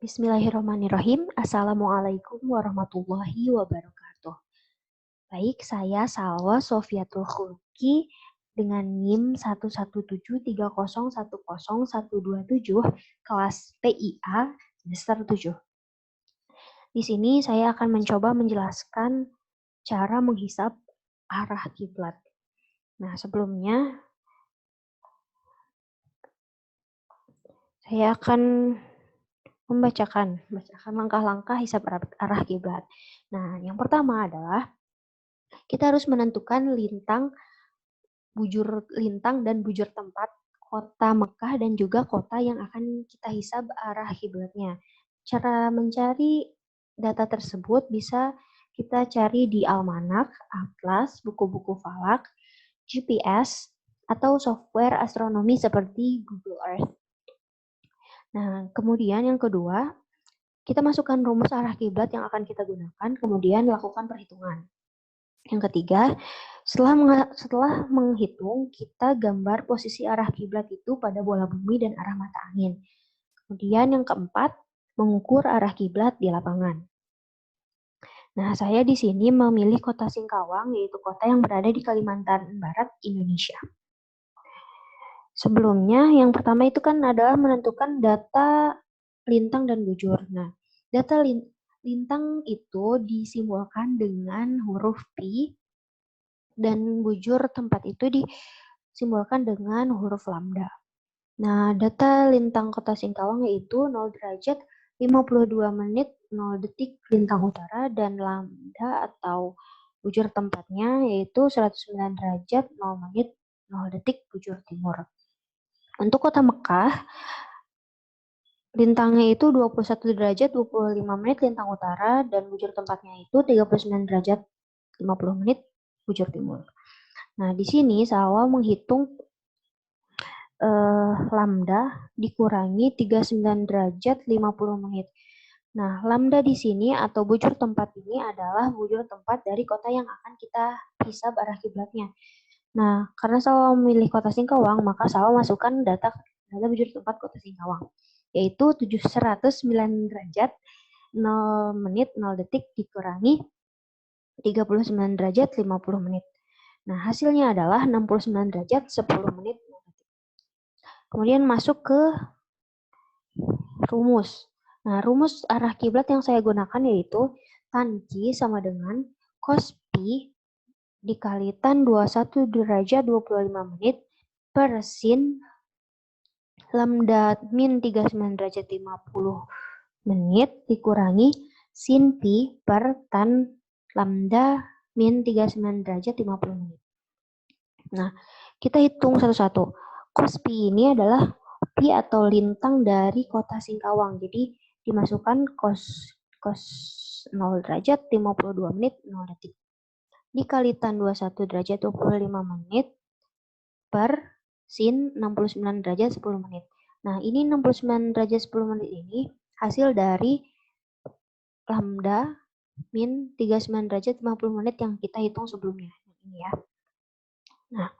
Bismillahirrahmanirrahim. Assalamualaikum warahmatullahi wabarakatuh. Baik, saya Salwa Sofiatul Khulki dengan NIM 11730101127 kelas PIA semester 7. Di sini saya akan mencoba menjelaskan cara menghisap arah kiblat. Nah, sebelumnya saya akan membacakan langkah-langkah hisap arah kiblat. Nah, yang pertama adalah kita harus menentukan lintang dan bujur tempat kota Mekah dan juga kota yang akan kita hisab arah kiblatnya. Cara mencari data tersebut bisa kita cari di almanak, atlas, buku-buku falak, GPS, atau software astronomi seperti Google Earth. Nah, kemudian yang kedua, kita masukkan rumus arah kiblat yang akan kita gunakan, kemudian lakukan perhitungan. Yang ketiga, setelah menghitung, kita gambar posisi arah kiblat itu pada bola bumi dan arah mata angin. Kemudian yang keempat, mengukur arah kiblat di lapangan. Nah, saya di sini memilih kota Singkawang, yaitu kota yang berada di Kalimantan Barat, Indonesia. Sebelumnya, yang pertama itu kan adalah menentukan data lintang dan bujur. Nah, data lintang itu disimbolkan dengan huruf Pi, dan bujur tempat itu disimbolkan dengan huruf lambda. Nah, data lintang kota Singkawang yaitu 0 derajat 52 menit 0 detik lintang utara dan lambda atau bujur tempatnya yaitu 109 derajat 0 menit 0 detik bujur timur. Untuk kota Mekah, lintangnya itu 21 derajat 25 menit lintang utara dan bujur tempatnya itu 39 derajat 50 menit bujur timur. Nah, di sini Salwa menghitung lambda dikurangi 39 derajat 50 menit. Nah, lambda di sini atau bujur tempat ini adalah bujur tempat dari kota yang akan kita hisab arah kiblatnya. Nah, karena Salwa memilih kota Singkawang, maka Salwa masukkan data bujur tempat kota Singkawang, yaitu 109 derajat 0 menit 0 detik dikurangi 39 derajat 50 menit. Nah, hasilnya adalah 69 derajat 10 menit. Kemudian masuk ke rumus. Nah, rumus arah kiblat yang saya gunakan yaitu tan Q sama dengan cos Pi dikali tan 21 derajat 25 menit per sin lambda min 39 derajat 50 menit dikurangi sin Pi per tan lambda min 39 derajat 50 menit. Nah, kita hitung satu-satu. Cos Pi ini adalah Pi atau lintang dari kota Singkawang. Jadi dimasukkan cos 0 derajat 52 menit 0 detik. Dikali tan 21 derajat 25 menit per sin 69 derajat 10 menit. Nah, ini 69 derajat 10 menit ini hasil dari lambda min 39 derajat 50 menit yang kita hitung sebelumnya. Ini ya. Nah,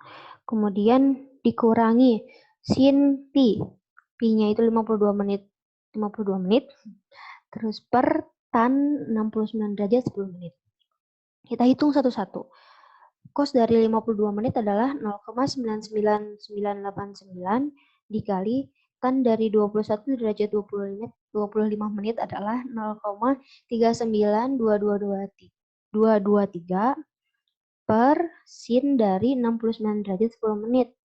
kemudian dikurangi sin Pi. Pi-nya itu 52 menit. Terus per tan 69 derajat 10 menit. Kita hitung satu-satu. Cos dari 52 menit adalah 0,99989 dikali tan dari 21 derajat 25 menit adalah 0,39223 per sin dari 69 derajat 10 menit,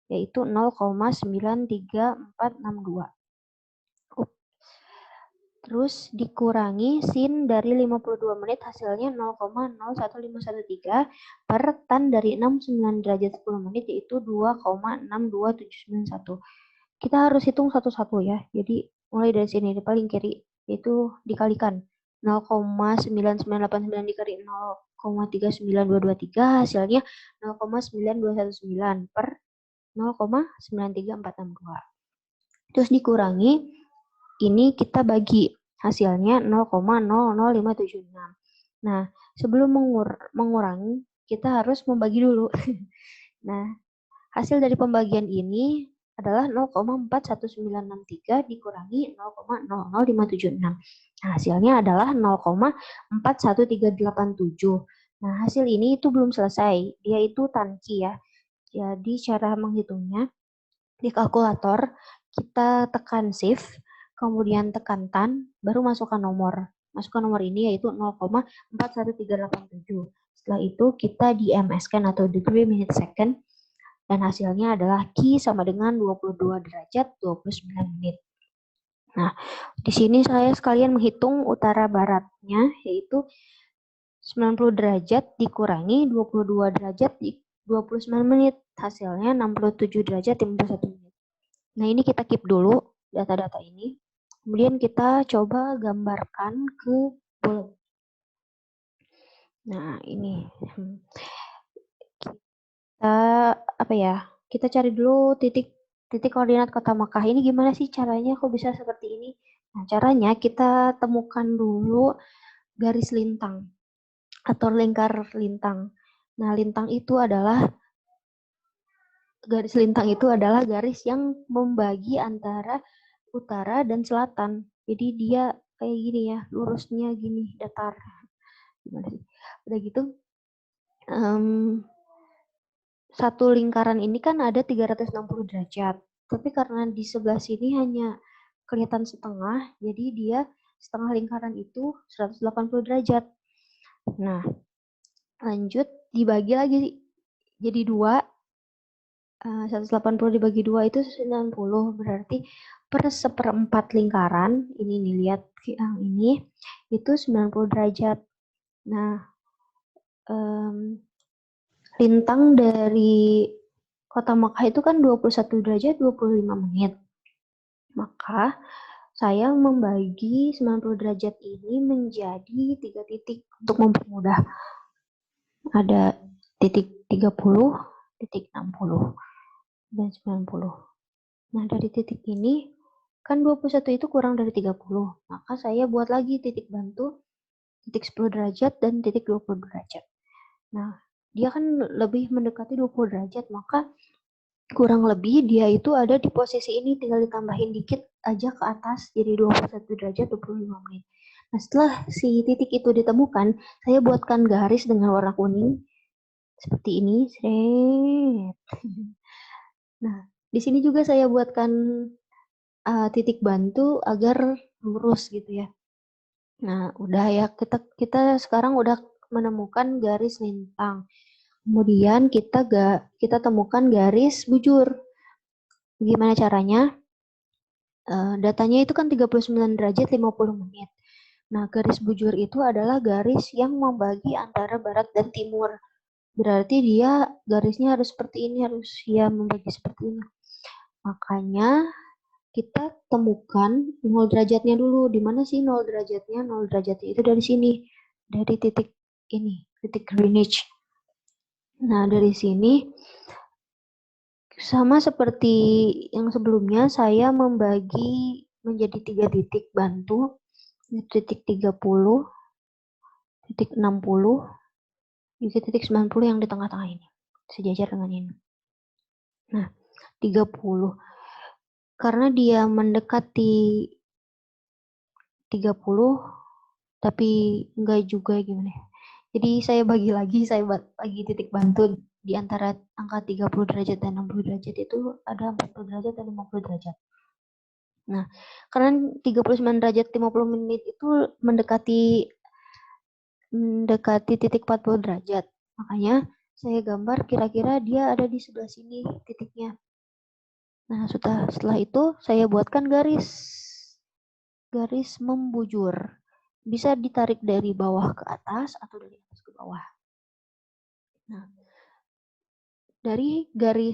yaitu 0,93462. Terus dikurangi sin dari 52 menit hasilnya 0,01513 per tan dari 69 derajat 10 menit yaitu 2,62791. Kita harus hitung satu-satu ya. Jadi mulai dari sini di paling kiri itu dikalikan 0,9989 dikali 0,39223 hasilnya 0,9219 per 0,93462. Terus dikurangi ini kita bagi hasilnya 0,00576. Nah, sebelum mengurangi, kita harus membagi dulu. Nah, hasil dari pembagian ini adalah 0,41963 dikurangi 0,00576. Nah, hasilnya adalah 0,41387. Nah, hasil ini itu belum selesai. Dia itu tanki ya. Jadi cara menghitungnya di kalkulator kita tekan shift, kemudian tekan tan, baru masukkan nomor. Masukkan nomor ini yaitu 0,41387. Setelah itu kita di ms-kan atau degree minute second, dan hasilnya adalah Q sama dengan 22 derajat 29 menit. Nah, di sini saya sekalian menghitung utara baratnya, yaitu 90 derajat dikurangi 22 derajat di 29 menit. Hasilnya 67 derajat 51 menit. Nah, ini kita keep dulu data-data ini. Kemudian kita coba gambarkan ke bulat. Nah, ini. Kita cari dulu titik koordinat kota Makkah. Ini gimana sih caranya kok bisa seperti ini? Nah, caranya kita temukan dulu garis lintang atau lingkar lintang. Nah, garis lintang itu adalah garis yang membagi antara utara dan selatan. Jadi dia kayak gini ya, lurusnya gini, datar. Gimana sih? Udah gitu, satu lingkaran ini kan ada 360 derajat. Tapi karena di sebelah sini hanya kelihatan setengah, jadi dia setengah lingkaran itu 180 derajat. Nah, lanjut dibagi lagi jadi 2. 180 dibagi 2 itu 90, berarti per 1/4 lingkaran, ini nih, lihat yang ini, itu 90 derajat. Nah, lintang dari kota Makkah itu kan 21 derajat 25 menit. Maka saya membagi 90 derajat ini menjadi 3 titik untuk mempermudah. Ada titik 30, titik 60, dan 90. Nah, dari titik ini, kan 21 itu kurang dari 30. Maka saya buat lagi titik bantu, titik 10 derajat, dan titik 20 derajat. Nah, dia kan lebih mendekati 20 derajat, maka kurang lebih dia itu ada di posisi ini, tinggal ditambahin dikit aja ke atas, jadi 21 derajat 25 menit. Nah, setelah si titik itu ditemukan, saya buatkan garis dengan warna kuning, seperti ini. Nah, di sini juga saya buatkan titik bantu agar lurus gitu ya. Nah, udah ya, kita sekarang udah menemukan garis lintang. Kemudian kita temukan garis bujur. Gimana caranya? Datanya itu kan 39 derajat 50 menit. Nah, garis bujur itu adalah garis yang membagi antara barat dan timur. Berarti dia garisnya harus seperti ini, harus ya membagi seperti ini. Makanya kita temukan 0 derajatnya dulu. Di mana sih 0 derajatnya? 0 derajatnya itu dari sini. Dari titik ini, titik Greenwich. Nah, dari sini sama seperti yang sebelumnya, saya membagi menjadi 3 titik bantu. Titik 30, titik 60, juga titik 90 yang di tengah-tengah ini. Sejajar dengan ini. Nah, 30. Karena dia mendekati 30, tapi enggak juga gimana. Jadi saya bagi titik bantu di antara angka 30 derajat dan 60 derajat itu ada 40 derajat dan 50 derajat. Nah, karena 39 derajat 50 menit itu mendekati titik 40 derajat. Makanya saya gambar kira-kira dia ada di sebelah sini titiknya. Nah, setelah itu saya buatkan garis membujur. Bisa ditarik dari bawah ke atas atau dari atas ke bawah. Nah, dari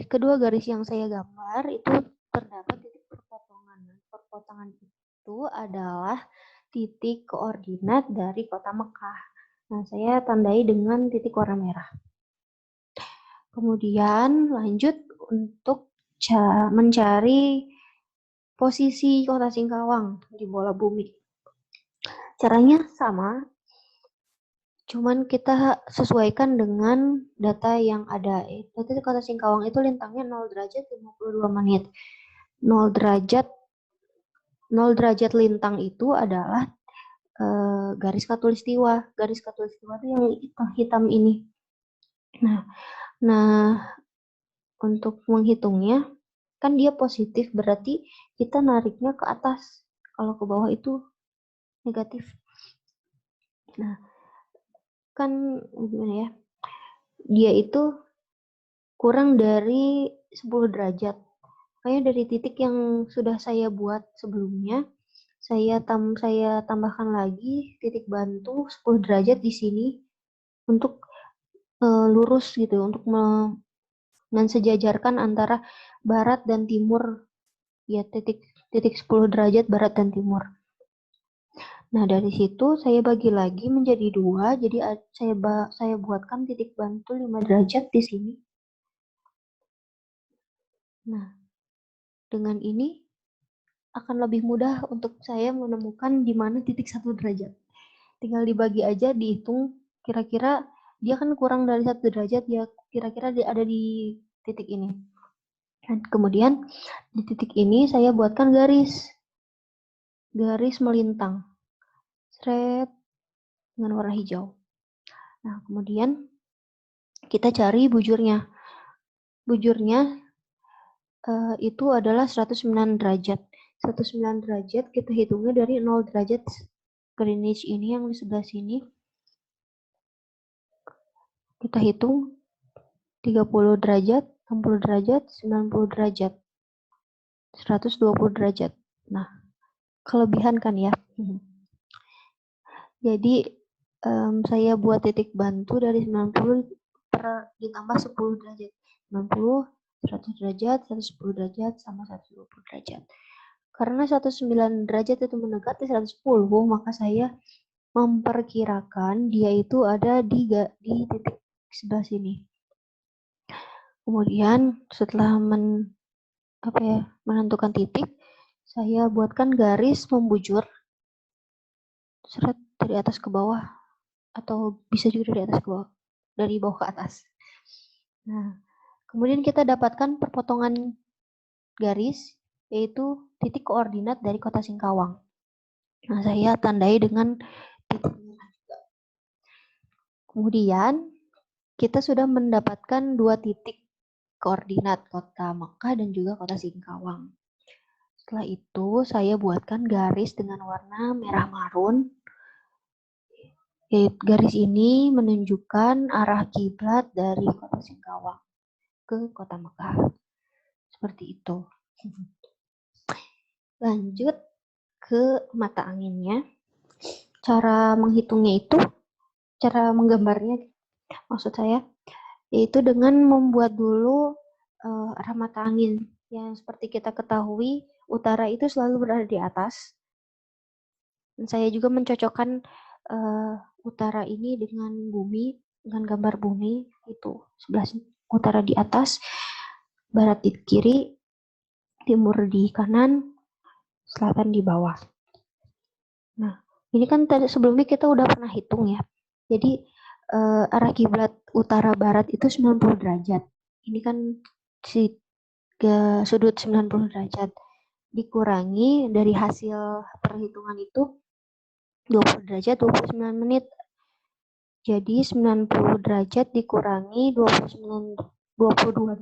kedua garis yang saya gambar itu terdapat titik perpotongan. Perpotongan itu adalah titik koordinat dari kota Mekah. Nah, saya tandai dengan titik warna merah. Kemudian lanjut untuk mencari posisi kota Singkawang di bola bumi. Caranya sama, cuman kita sesuaikan dengan data yang ada. Data kota Singkawang itu lintangnya 0 derajat 52 menit. 0 derajat 0 derajat lintang itu adalah garis khatulistiwa. Garis khatulistiwa itu yang hitam ini. Nah, untuk menghitungnya kan dia positif, berarti kita nariknya ke atas. Kalau ke bawah itu negatif. Nah, kan gimana ya? Dia itu kurang dari 10 derajat. Makanya dari titik yang sudah saya buat sebelumnya, saya tambahkan lagi titik bantu 10 derajat di sini untuk lurus gitu, untuk mensejajarkan antara barat dan timur, ya titik 10 derajat barat dan timur. Nah, dari situ saya bagi lagi menjadi 2, jadi saya buatkan titik bantu 5 derajat di sini. Nah, dengan ini akan lebih mudah untuk saya menemukan di mana titik 1 derajat. Tinggal dibagi aja, dihitung kira-kira dia kan kurang dari 1 derajat, ya kira-kira dia ada di titik ini. Dan kemudian di titik ini saya buatkan garis melintang, seret dengan warna hijau. Nah, kemudian kita cari bujurnya. Bujurnya itu adalah 109 derajat. 109 derajat kita hitungnya dari 0 derajat Greenwich ini yang di sebelah sini. Kita hitung 30 derajat, 60 derajat, 90 derajat, 120 derajat. Nah, kelebihan kan ya. Jadi saya buat titik bantu dari 90 ditambah 10 derajat. 90, 100 derajat, 110 derajat, sama 120 derajat. Karena 109 derajat itu mendekati 110, maka saya memperkirakan dia itu ada di titik sebelah sini. Kemudian setelah menentukan titik, saya buatkan garis membujur seret dari atas ke bawah, atau bisa juga dari atas ke bawah, dari bawah ke atas. Nah, kemudian kita dapatkan perpotongan garis, yaitu titik koordinat dari kota Singkawang. Nah, saya tandai dengan titik. Kemudian kita sudah mendapatkan 2 titik koordinat, kota Mekah dan juga kota Singkawang. Setelah itu saya buatkan garis dengan warna merah marun. Garis ini menunjukkan arah kiblat dari kota Singkawang ke kota Mekah. Seperti itu. Lanjut ke mata anginnya. Cara menghitungnya itu, cara menggambarnya maksud saya, yaitu dengan membuat dulu arah mata angin. Yang seperti kita ketahui, utara itu selalu berada di atas. Dan saya juga mencocokkan utara ini dengan bumi, dengan gambar bumi, itu sebelah utara di atas, barat di kiri, timur di kanan, selatan di bawah. Nah, ini kan tadi sebelumnya kita udah pernah hitung ya. Jadi arah kiblat utara barat itu 90 derajat. Ini kan sudut 90 derajat. Dikurangi dari hasil perhitungan itu 20 derajat 29 menit. Jadi 90 derajat dikurangi 22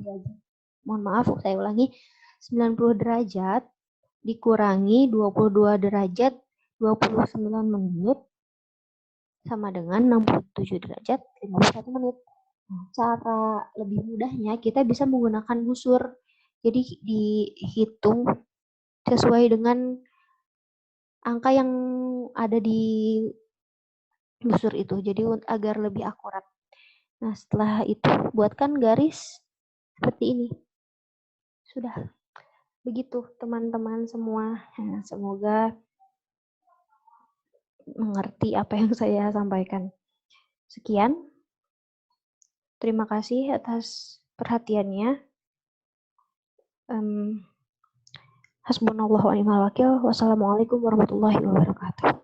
derajat. Mohon maaf, saya ulangi. 90 derajat dikurangi 22 derajat 29 menit sama dengan 67 derajat 51 menit. Nah, cara lebih mudahnya kita bisa menggunakan busur. Jadi dihitung sesuai dengan angka yang ada di busur itu. Jadi agar lebih akurat. Nah, setelah itu buatkan garis seperti ini. Sudah. Begitu teman-teman semua. Nah, semoga mengerti apa yang saya sampaikan. Sekian. Terima kasih atas perhatiannya. Hasbunallahu wa ni'mal wakil. Wassalamualaikum warahmatullahi wabarakatuh.